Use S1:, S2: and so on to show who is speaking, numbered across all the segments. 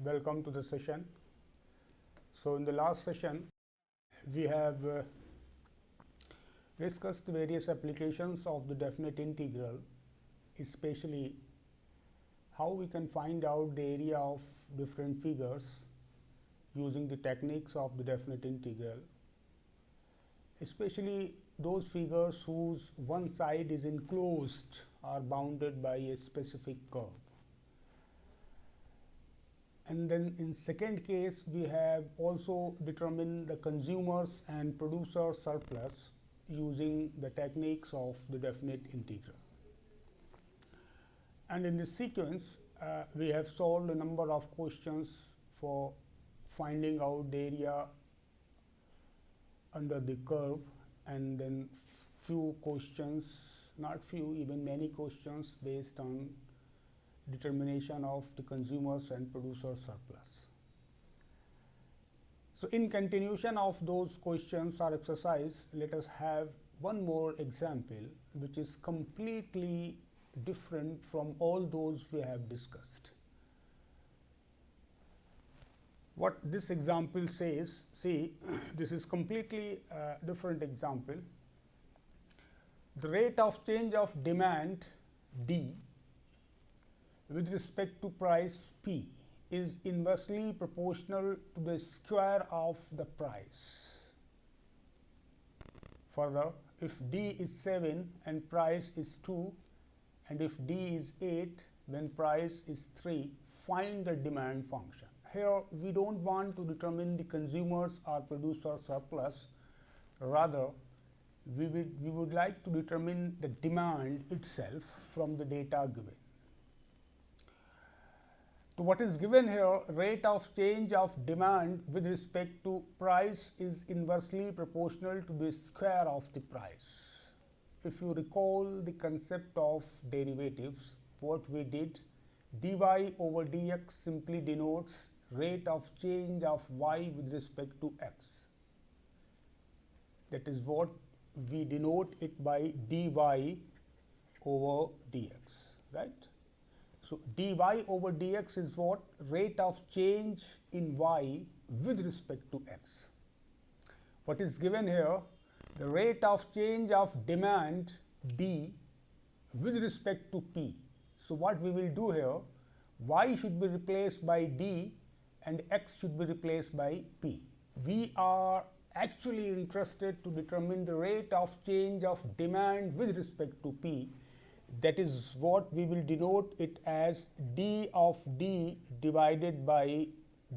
S1: welcome to the session. So, in the last session, we have discussed various applications of the definite integral, especially how we can find out the area of different figures using the techniques of the definite integral, especially those figures whose one side is enclosed or bounded by a specific curve. And then in second case, we have also determined the consumers and producer surplus using the techniques of the definite integral. And in this sequence, we have solved a number of questions for finding out the area under the curve, and then few questions, not few, even many questions based on determination of the consumers and producer surplus. So, in continuation of those questions or exercise, let us have one more example which is completely different from all those we have discussed. What this example says, see, this is completely different example. The rate of change of demand D with respect to price P is inversely proportional to the square of the price. Further, if D is 7 and price is 2, and if D is 8 then price is 3, find the demand function. Here we don't want to determine the consumers or producer surplus, rather we would like to determine the demand itself from the data given. So, what is given here, rate of change of demand with respect to price is inversely proportional to the square of the price. If you recall the concept of derivatives, what we did, dy over dx simply denotes rate of change of y with respect to x. That is what we denote it by dy over dx, right. So, dy over dx is what? Rate of change in y with respect to x. What is given here? The rate of change of demand D with respect to P. So, what we will do here? Y should be replaced by D and x should be replaced by P. We are actually interested to determine the rate of change of demand with respect to P. That is what we will denote it as d of D divided by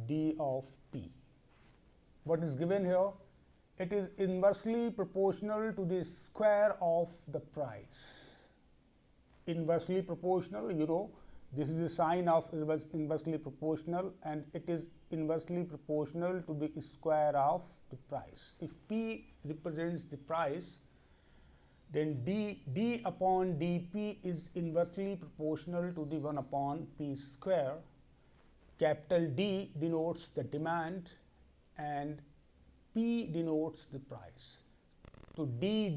S1: d of P. What is given here? It is inversely proportional to the square of the price. Inversely proportional, you know, this is the sign of inversely proportional, and it is inversely proportional to the square of the price. If P represents the price, then d upon dp is inversely proportional to the 1 upon p square. Capital D denotes the demand and P denotes the price. So, d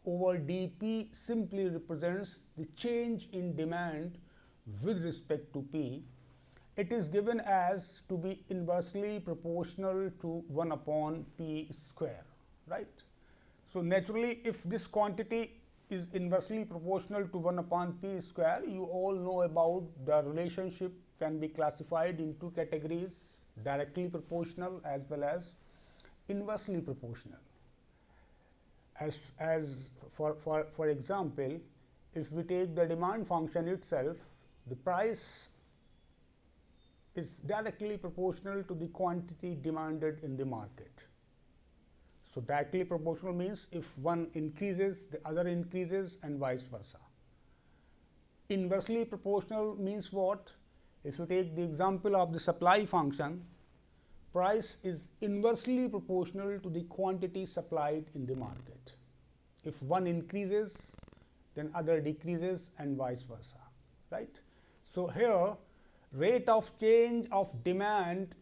S1: over dp simply represents the change in demand with respect to P. It is given as to be inversely proportional to 1 upon p square, right. So, naturally, if this quantity is inversely proportional to 1 upon p square, you all know about the relationship can be classified in two categories, directly proportional as well as inversely proportional. As for example, if we take the demand function itself, the price is directly proportional to the quantity demanded in the market. So, directly proportional means if one increases, the other increases and vice versa. Inversely proportional means what? If you take the example of the supply function, price is inversely proportional to the quantity supplied in the market. If one increases, then other decreases and vice versa, right. So, here rate of change of demand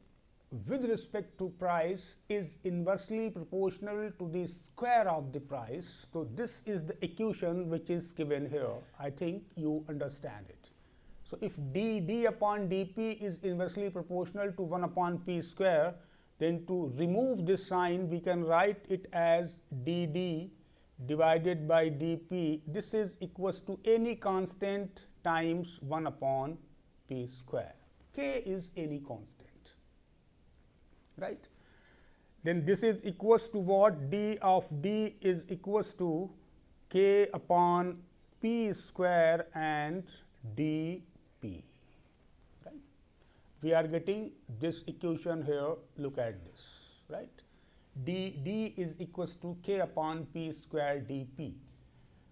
S1: with respect to price is inversely proportional to the square of the price. So, this is the equation which is given here. I think you understand it. So, if d upon dp is inversely proportional to 1 upon p square, then to remove this sign we can write it as dd divided by dp. This is equals to any constant times 1 upon p square. K is any constant, right. Then this is equals to what? D of d is equals to k upon p square and dp, right. We are getting this equation here. Look at this, right. d is equals to k upon p square dp.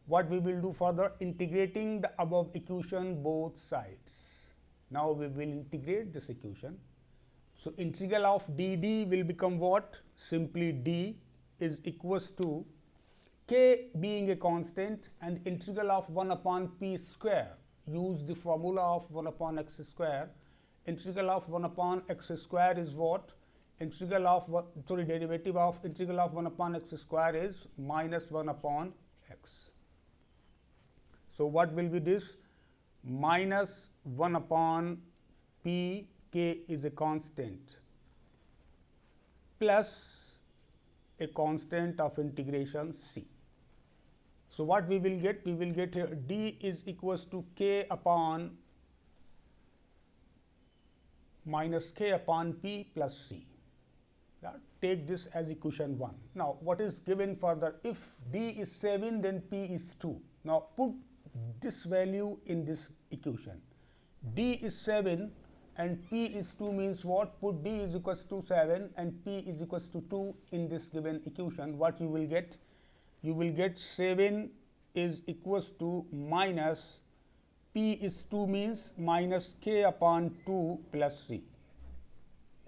S1: What we will do further? Integrating the above equation both sides. Now we will integrate this equation. So, integral of dd will become what? Simply d is equals to k being a constant and integral of 1 upon p square. Use the formula of 1 upon x square. Integral of 1 upon x square is what? Integral of derivative of integral of 1 upon x square is minus 1 upon x. So, what will be this? Minus 1 upon p, k is a constant, plus a constant of integration c. So, what we will get? We will get here d is equals to k upon minus k upon p plus c. Take this as equation 1. Now, what is given further? If d is 7, then p is 2. Now, put this value in this equation. D is 7 and p is 2 means what? Put d is equals to 7 and p is equals to 2 in this given equation. What you will get? You will get 7 is equals to minus p is 2 means minus k upon 2 plus c.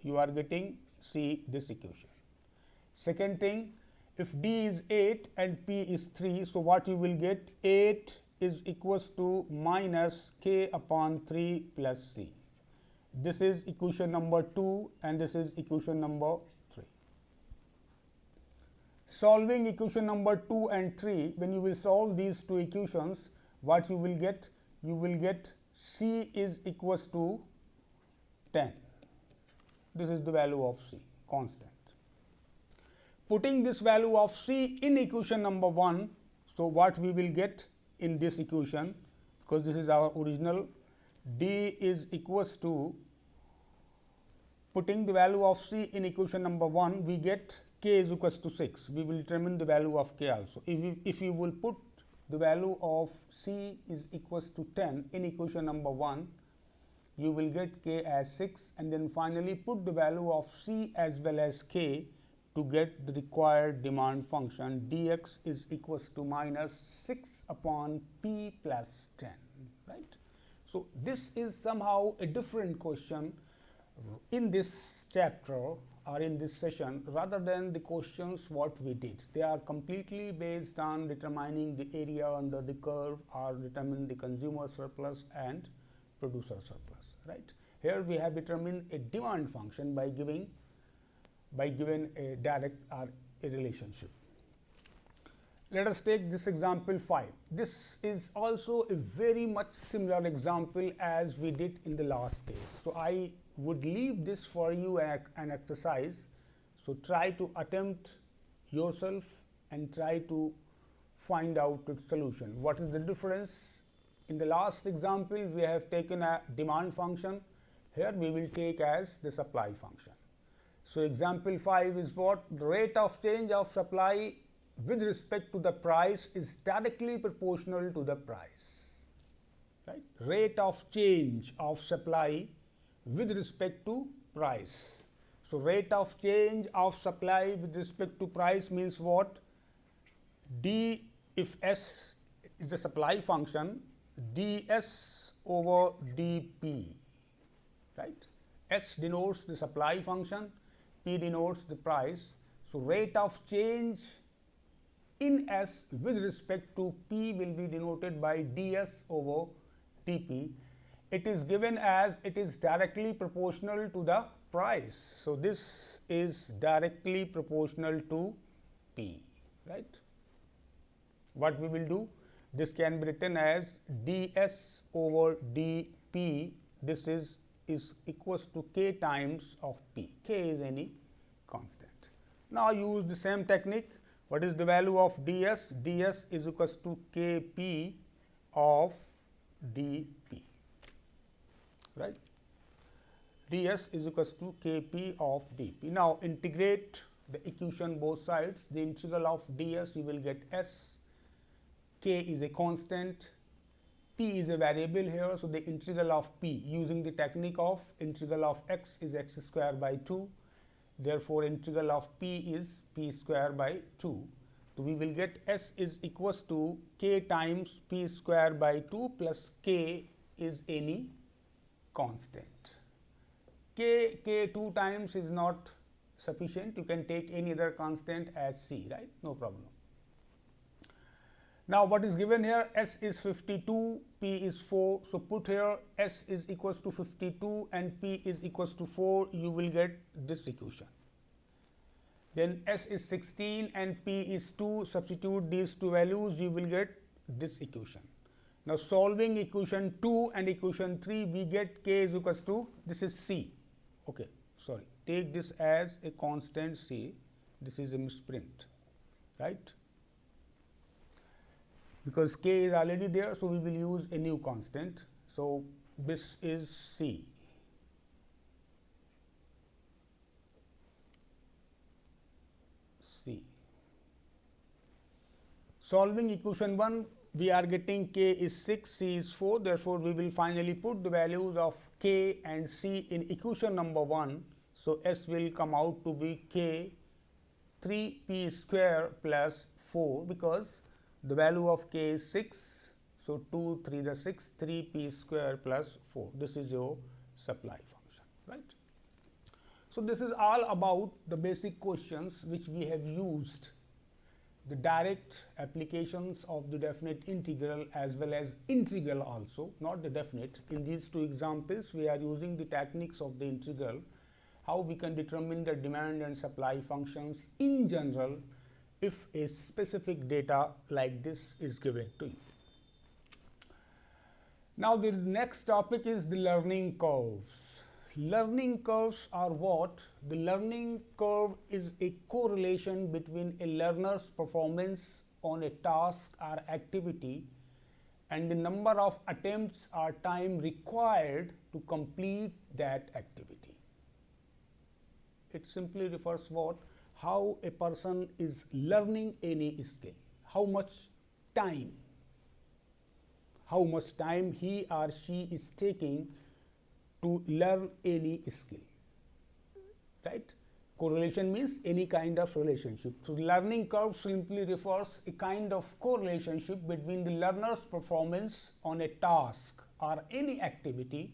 S1: You are getting C this equation. Second thing, if d is 8 and p is 3, so what you will get? 8 is equals to minus k upon 3 plus c. This is equation number 2 and this is equation number 3. Solving equation number 2 and 3, when you will solve these two equations, what you will get? You will get c is equals to 10. This is the value of c, constant. Putting this value of c in equation number 1, so what we will get in this equation, because this is our original, d is equals to, putting the value of c in equation number 1, we get k is equals to 6. We will determine the value of k also. If you will put the value of c is equals to 10 in equation number 1, you will get k as 6, and then finally put the value of c as well as k to get the required demand function. Dx is equals to minus 6 upon p plus 10, right. So, this is somehow a different question in this chapter or in this session rather than the questions what we did. They are completely based on determining the area under the curve or determine the consumer surplus and producer surplus, right. Here we have determined a demand function by given a direct or a relationship. Let us take this example 5. This is also a very much similar example as we did in the last case. So, I would leave this for you an exercise. So, try to attempt yourself and try to find out its solution. What is the difference? In the last example, we have taken a demand function. Here we will take as the supply function. So, example 5 is what? The rate of change of supply with respect to the price is directly proportional to the price, right. Rate of change of supply with respect to price. So, rate of change of supply with respect to price means what? D, if S is the supply function, ds over dp, right. S denotes the supply function, P denotes the price. So, rate of change in S with respect to P will be denoted by ds over dp. It is given as it is directly proportional to the price. So, this is directly proportional to P, right. What we will do? this can be written as ds over dp. This is equals to k times of p. K is any constant. Now use the same technique. What is the value of ds? ds is equals to kp of dp, right? ds is equals to kp of dp. Now integrate the equation both sides. The integral of ds, you will get s, k is a constant, p is a variable here. So the integral of p, using the technique of integral of x is x square by 2. Therefore integral of p is p square by 2. So we will get s is equals to k times p square by 2 plus k is any constant. K 2 times is not sufficient. You can take any other constant as c, right? No problem. Now what is given here? S is 52, p is 4. So put here s is equals to 52 and p is equals to 4. You will get this equation. Then s is 16 and p is 2. Substitute these two values. You will get this equation. Now solving equation 2 and equation 3, we get k is equals to, this is c. Okay, sorry. Take this as a constant c. This is a misprint, right? Because k is already there, so we will use a new constant. So this is c. Solving equation 1, we are getting k is 6, c is 4. Therefore, we will finally put the values of k and c in equation number 1. So s will come out to be k 3p square plus 4, because the value of k is 6. So 2 3 the 6, 3p square plus 4. This is your supply function, right? So this is all about the basic questions which we have used, the direct applications of the definite integral as well as integral also, not the definite. In these two examples, we are using the techniques of the integral, how we can determine the demand and supply functions in general if a specific data like this is given to you. Now the next topic is the learning curves. Learning curves are what? The learning curve is a correlation between a learner's performance on a task or activity and the number of attempts or time required to complete that activity. It simply refers what? How a person is learning any skill, how much time he or she is taking to learn any skill, right? Correlation means any kind of relationship. So learning curve simply refers a kind of correlation between the learner's performance on a task or any activity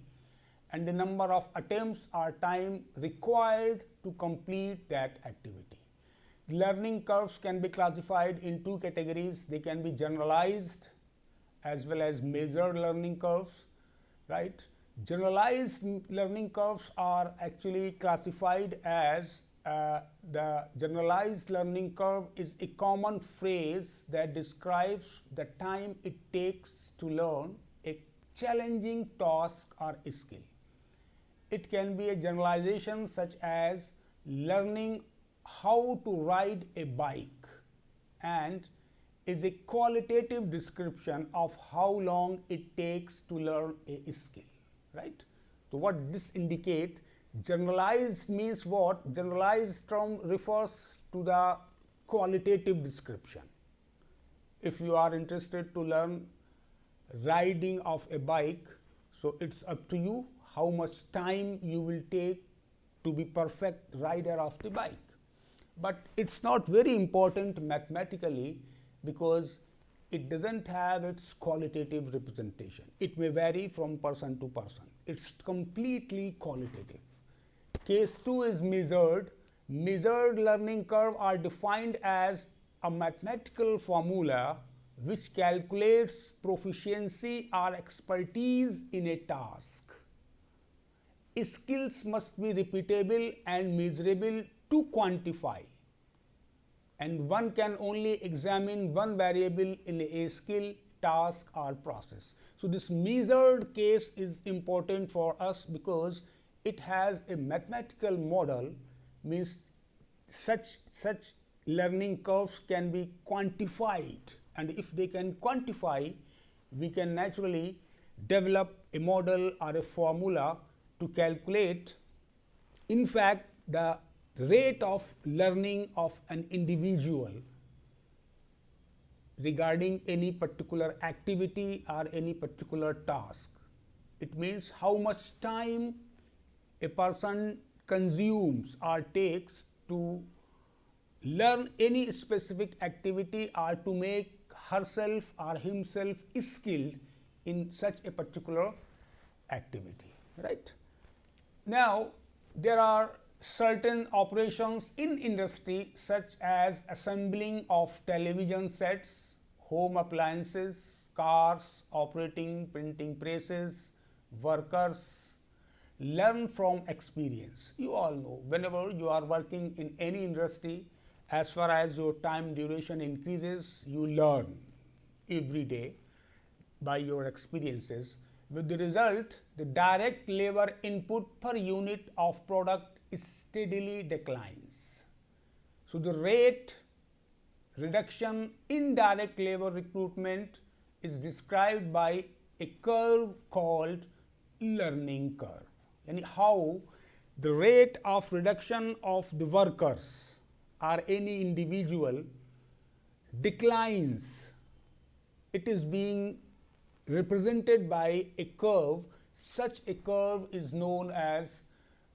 S1: and the number of attempts or time required to complete that activity. Learning curves can be classified in two categories. They can be generalized as well as measured learning curves, right? Generalized learning curves are actually classified as the generalized learning curve is a common phrase that describes the time it takes to learn a challenging task or skill. It can be a generalization such as learning how to ride a bike, and is a qualitative description of how long it takes to learn a skill, right? So what this indicates, generalized means what? Generalized term refers to the qualitative description. If you are interested to learn riding of a bike, so it's up to you how much time you will take to be perfect rider of the bike. But it's not very important mathematically because it doesn't have its qualitative representation. It may vary from person to person. It's completely qualitative. Case 2 is measured. Measured learning curve are defined as a mathematical formula which calculates proficiency or expertise in a task. Skills must be repeatable and measurable to quantify, and one can only examine one variable in a skill, task or process. So, this measured case is important for us because it has a mathematical model, means such learning curves can be quantified, and if they can quantify, we can naturally develop a model or a formula to calculate, in fact, the rate of learning of an individual regarding any particular activity or any particular task. It means how much time a person consumes or takes to learn any specific activity or to make herself or himself skilled in such a particular activity, right? Now, there are certain operations in industry such as assembling of television sets, home appliances, cars, operating printing presses, workers learn from experience. You all know, whenever you are working in any industry, as far as your time duration increases, you learn every day by your experiences. With the result, the direct labor input per unit of product steadily declines. So, the rate reduction in direct labor recruitment is described by a curve called learning curve. And how the rate of reduction of the workers or any individual declines, it is being represented by a curve. Such a curve is known as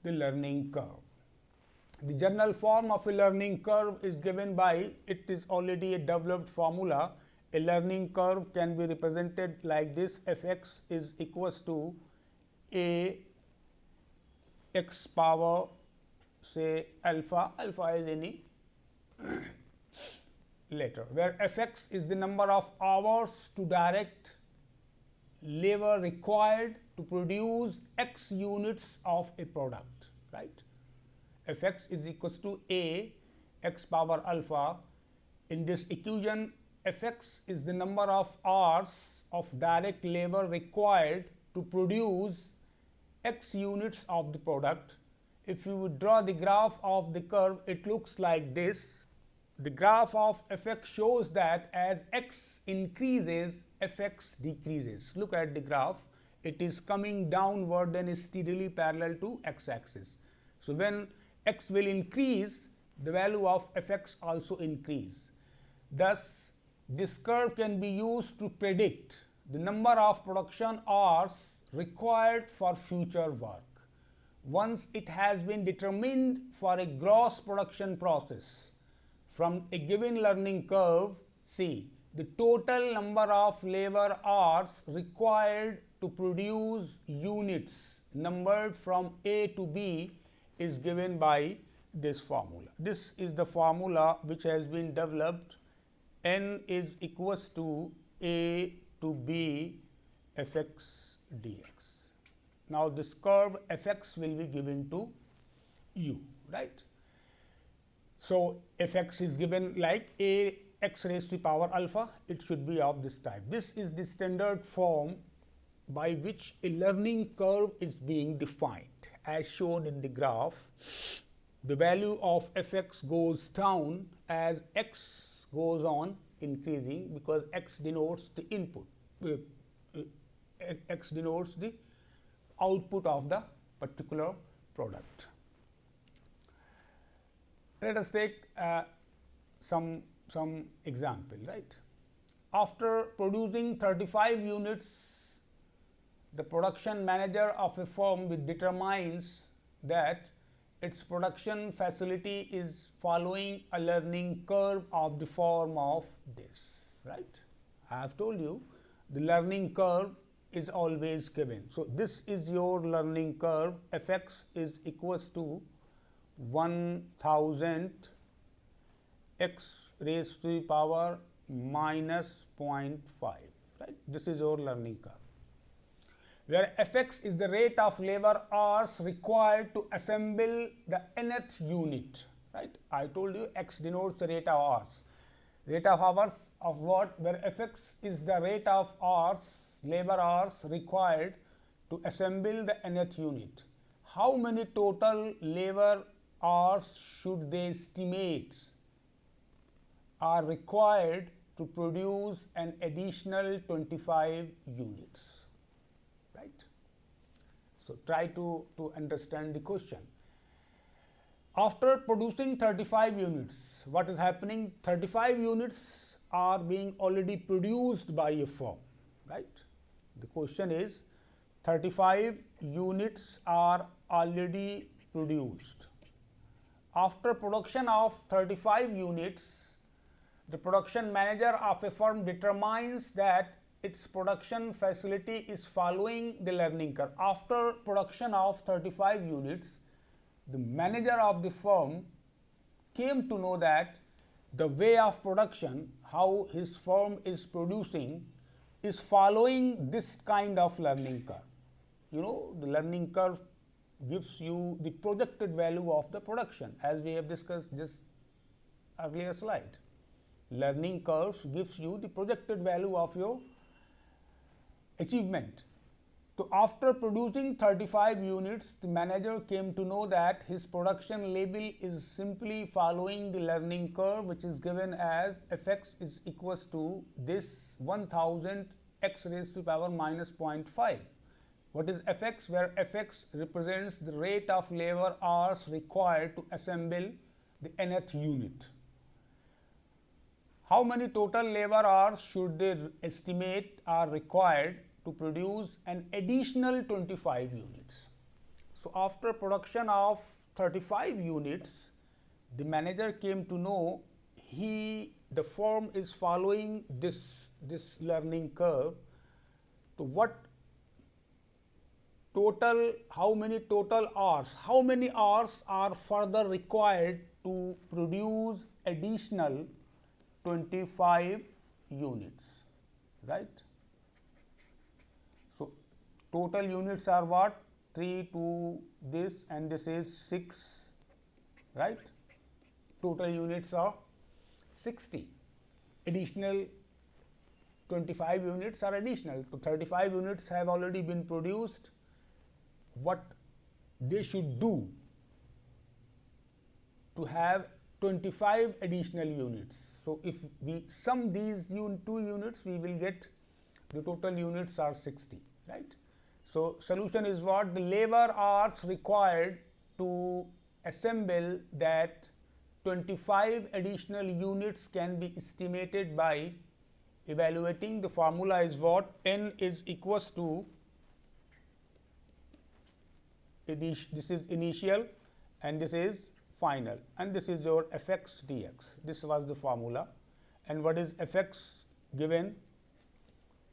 S1: the learning curve. The general form of a learning curve is given by, it is already a developed formula. A learning curve can be represented like this: fx is equals to a x power say alpha, alpha is any letter, where fx is the number of hours to direct labor required to produce x units of a product, right? Fx is equals to a x power alpha. In this equation, fx is the number of hours of direct labor required to produce x units of the product. If you would draw the graph of the curve, it looks like this. The graph of fx shows that as x increases, fx decreases. Look at the graph, it is coming downward and is steadily parallel to x axis. So, when x will increase, the value of fx also increase. Thus, this curve can be used to predict the number of production hours required for future work. Once it has been determined for a gross production process from a given learning curve, see the total number of labor hours required to produce units numbered from A to B is given by this formula. This is the formula which has been developed. N is equals to A to B fx dx. Now, this curve fx will be given to u, right? So, fx is given like a x raised to the power alpha, it should be of this type. This is the standard form by which a learning curve is being defined. As shown in the graph, the value of fx goes down as x goes on increasing, because x denotes the input, x denotes the output of the particular product. Let us take some example, right? After producing 35 units, the production manager of a firm determines that its production facility is following a learning curve of the form of this, right? I have told you the learning curve is always given. So, this is your learning curve. Fx is equals to 1000 x raised to the power minus 0.5, right? This is your learning curve, where fx is the rate of labor hours required to assemble the nth unit, right? I told you x denotes the rate of hours. Rate of hours of what? Where Fx is the rate of hours, labor hours required to assemble the nth unit. How many total labor hours should they estimate are required to produce an additional 25 units, right? So, try to understand the question. After producing 35 units, what is happening? 35 units are being already produced by a firm, right? The question is 35 units are already produced. After production of 35 units, the production manager of a firm determines that its production facility is following the learning curve. After production of 35 units, the manager of the firm came to know that the way of production, how his firm is producing, is following this kind of learning curve. You know, the learning curve gives you the projected value of the production, as we have discussed this earlier slide. Learning curves gives you the projected value of your achievement. So, after producing 35 units, the manager came to know that his production level is simply following the learning curve, which is given as Fx is equals to this 1000 x raised to the power minus 0.5. What is Fx? Where Fx represents the rate of labor hours required to assemble the nth unit. How many total labor hours should they estimate are required to produce an additional 25 units? So, after production of 35 units, the manager came to know the firm is following this learning curve. So, how many total hours, how many hours are further required to produce additional 25 units, right? So, total units are what? 3 to this and this is 6, right? Total units are 60. Additional 25 units are additional. So, 35 units have already been produced. What they should do to have 25 additional units? So, if we sum these two units, we will get the total units are 60, right? So, solution is what? The labor hours required to assemble that 25 additional units can be estimated by evaluating. The formula is what? N is equals to, this is initial and this is final, and this is your Fx dx. This was the formula. And what is Fx given?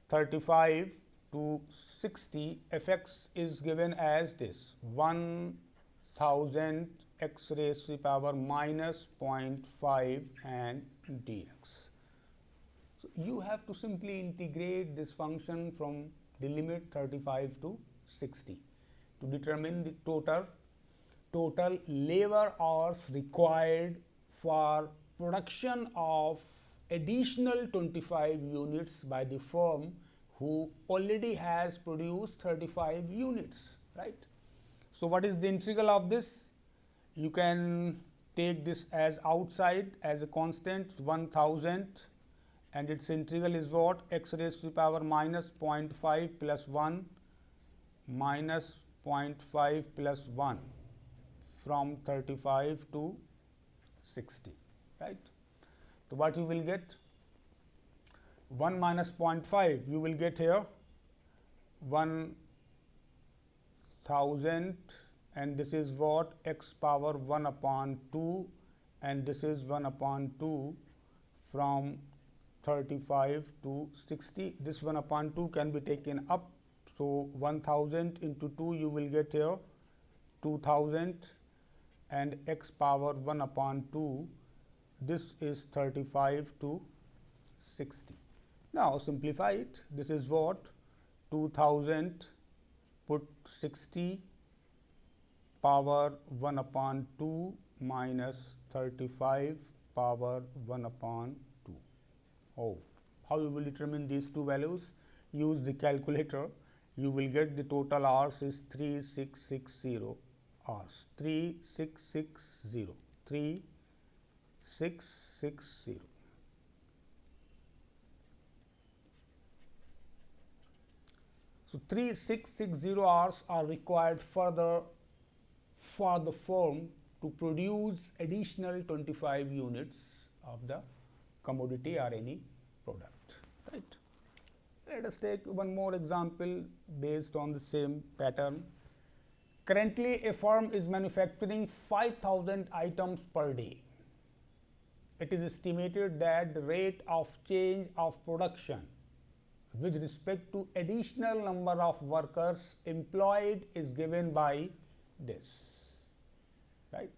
S1: 35 to 60. Fx is given as this 1000 x raised to the power minus 0.5 and dx. So, you have to simply integrate this function from the limit 35 to 60 to determine the total labor hours required for production of additional 25 units by the firm who already has produced 35 units, right? So, what is the integral of this? You can take this as outside as a constant 1000, and its integral is what? X raised to the power minus 0.5 plus 1 minus 0.5 plus 1 from 35 to 60, right? So, what you will get? 1 minus 0.5, you will get here 1000, and this is what? X power 1 upon 2, and this is 1 upon 2 from 35 to 60. This 1 upon 2 can be taken up. So, 1000 into 2, you will get here 2000, and x power 1 upon 2, this is 35 to 60. Now, simplify it. This is what? 2000 put 60 power 1 upon 2 minus 35 power 1 upon 2. Oh, how you will determine these two values? Use the calculator. You will get the total hours is 3660 hours. 3660. 3660. So 3660 hours are required further for the firm to produce additional 25 units of the commodity or any product, right. Let us take one more example based on the same pattern. Currently, a firm is manufacturing 5,000 items per day. It is estimated that the rate of change of production with respect to additional number of workers employed is given by this, right.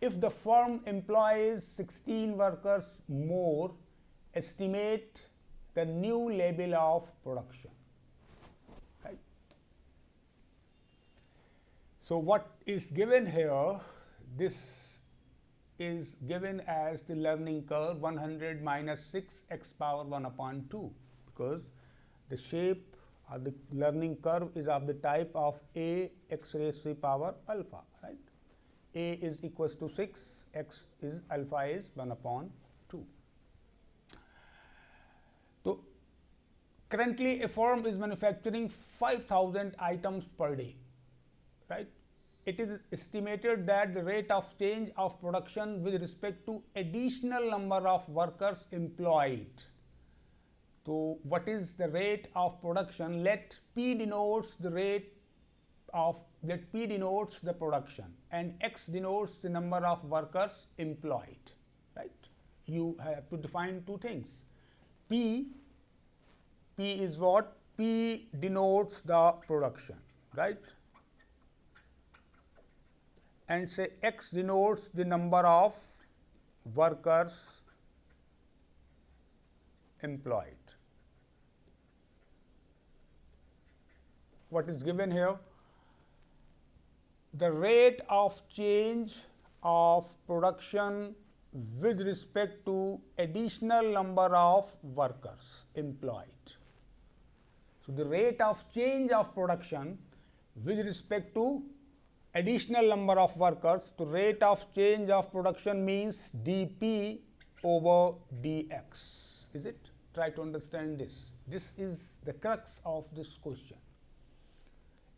S1: If the firm employs 16 workers more, estimate the new level of production, right. So, what is given here, this is given as the learning curve 100 minus 6 x power 1 upon 2, because the shape or the learning curve is of the type of a x raised to the power alpha, right. A is equals to 6, x is alpha is 1 upon 2. So, currently a firm is manufacturing 5,000 items per day, right. It is estimated that the rate of change of production with respect to additional number of workers employed. So, what is the rate of production? Let P denotes the rate of, let P denotes the production and X denotes the number of workers employed, right. You have to define two things. P is what? P denotes the production, right, and say X denotes the number of workers employed. What is given here? The rate of change of production with respect to additional number of workers employed. So, the rate of change of production with respect to additional number of workers, the rate of change of production means dP over dx, is it? Try to understand this. This is the crux of this question.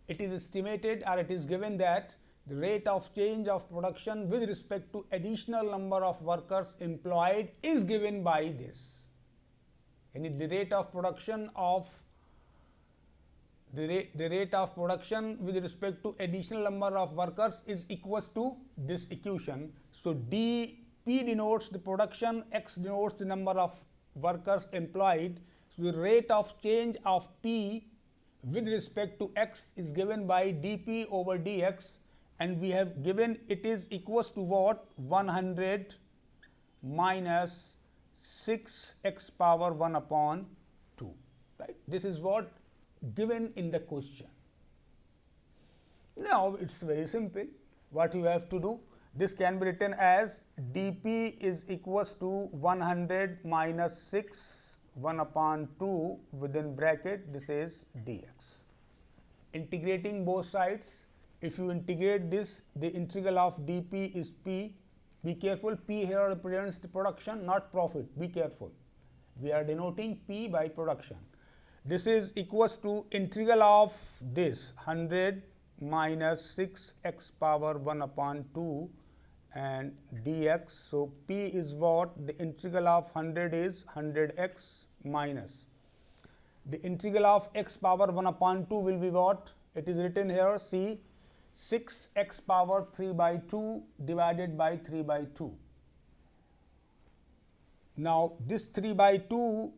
S1: It is estimated or it is given that the rate of change of production with respect to additional number of workers employed is given by this. And the rate of production of the rate of production with respect to additional number of workers is equals to this equation. So, dP denotes the production, X denotes the number of workers employed. So, the rate of change of P with respect to X is given by dP over dx, and we have given it is equals to what? 100 minus 6 x power 1 upon 2, right. This is what given in the question. Now, it is very simple. What you have to do? This can be written as dP is equals to 100 minus 6 1 upon 2 within bracket, this is dx. Integrating both sides, if you integrate this, the integral of dP is P. Be careful, P here represents the production, not profit. Be careful. We are denoting P by production. This is equals to integral of this 100 minus 6 x power 1 upon 2 and dx. So, P is what? The integral of 100 is 100x minus. The integral of x power 1 upon 2 will be what? It is written here, see, 6 x power 3 by 2 divided by 3 by 2. Now, this 3 by 2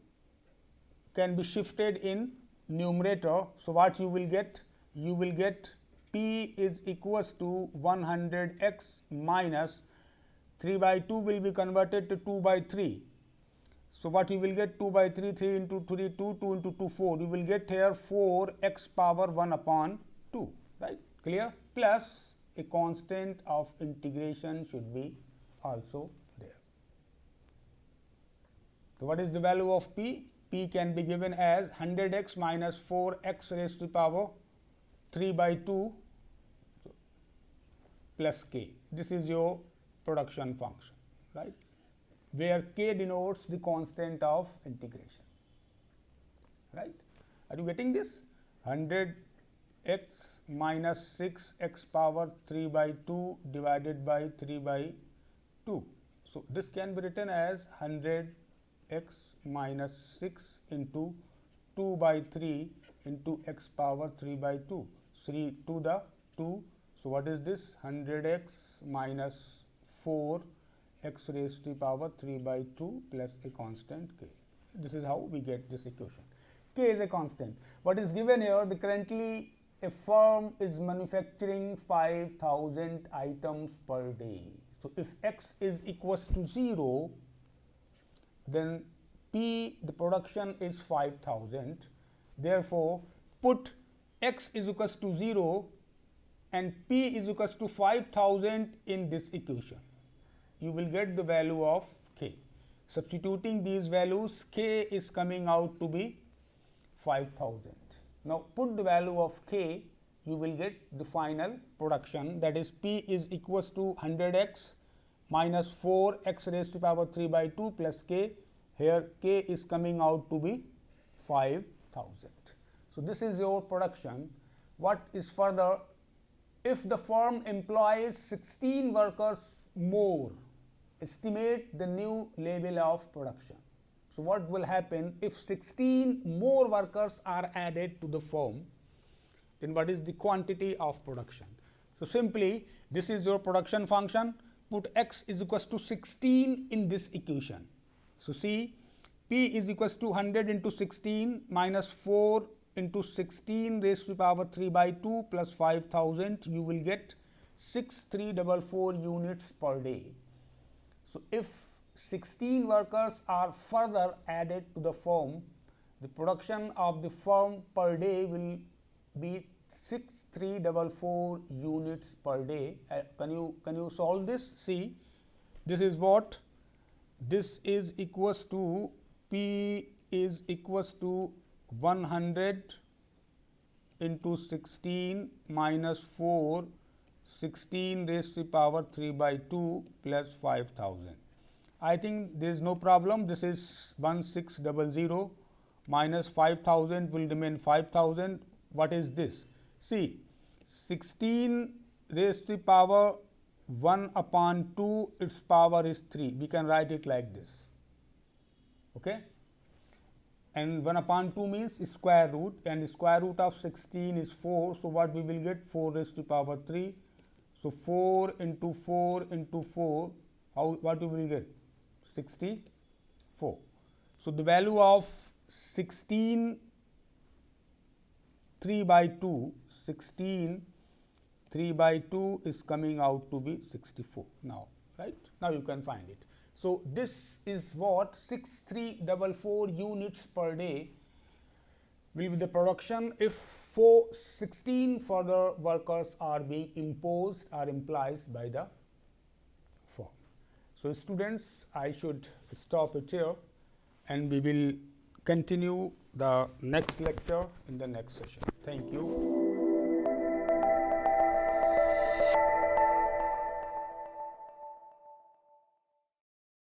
S1: can be shifted in numerator. So, what you will get? You will get P is equals to 100x minus 3 by 2 will be converted to 2 by 3. So, what you will get? 2 by 3, 3 into 3, 2, 2 into 2, 4. You will get here 4 x power 1 upon 2, right? Clear? Plus a constant of integration should be also there. So what is the value of P? P can be given as 100x minus 4x raised to the power 3 by 2 plus k. This is your production function, right, where k denotes the constant of integration, right. Are you getting this? 100x minus 6x power 3 by 2 divided by 3 by 2. So this can be written as 100x minus 6 into 2 by 3 into x power 3 by 2. 3 to the 2. So what is this? 100x minus 4 x raised to the power 3 by 2 plus a constant k. This is how we get this equation. K is a constant. What is given here? The currently a firm is manufacturing 5,000 items per day. So if x is equals to 0, then P, the production is 5,000. Therefore, put x is equals to 0 and P is equals to 5,000 in this equation. You will get the value of k. Substituting these values, k is coming out to be 5,000. Now put the value of k, you will get the final production, that is P is equals to 100x minus 4x raised to the power 3 by 2 plus k. Here k is coming out to be 5,000. So this is your production. What is further? If the firm employs 16 workers more, estimate the new level of production. So what will happen if 16 more workers are added to the firm? Then what is the quantity of production? So simply this is your production function. Put x is equals to 16 in this equation. So see, P is equals to 100 into 16 minus 4 into 16 raised to the power 3 by 2 plus 5,000. You will get 6344 units per day. So if 16 workers are further added to the firm, the production of the firm per day will be 6344 units per day. Can you solve this? See, this is what? This is equals to P is equals to 100 into 16 minus 4, 16 raised to the power 3 by 2 plus 5,000. I think there is no problem. This is 1600 minus 5,000 will remain 5,000. What is this? See, 16 raised to the power 1 upon 2, its power is 3. We can write it like this. Okay? And 1 upon 2 means square root, and square root of 16 is 4. So what we will get? 4 raised to the power 3. So 4 into 4 into 4, what we will get? 64. So the value of 16 3 by 2, 16 3 by 2 is coming out to be 64 now, right? Now you can find it. So this is what 6344 units per day will be the production if 16 further workers are being imposed or implied by the firm. So students, I should stop it here and we will continue the next lecture in the next session. Thank you.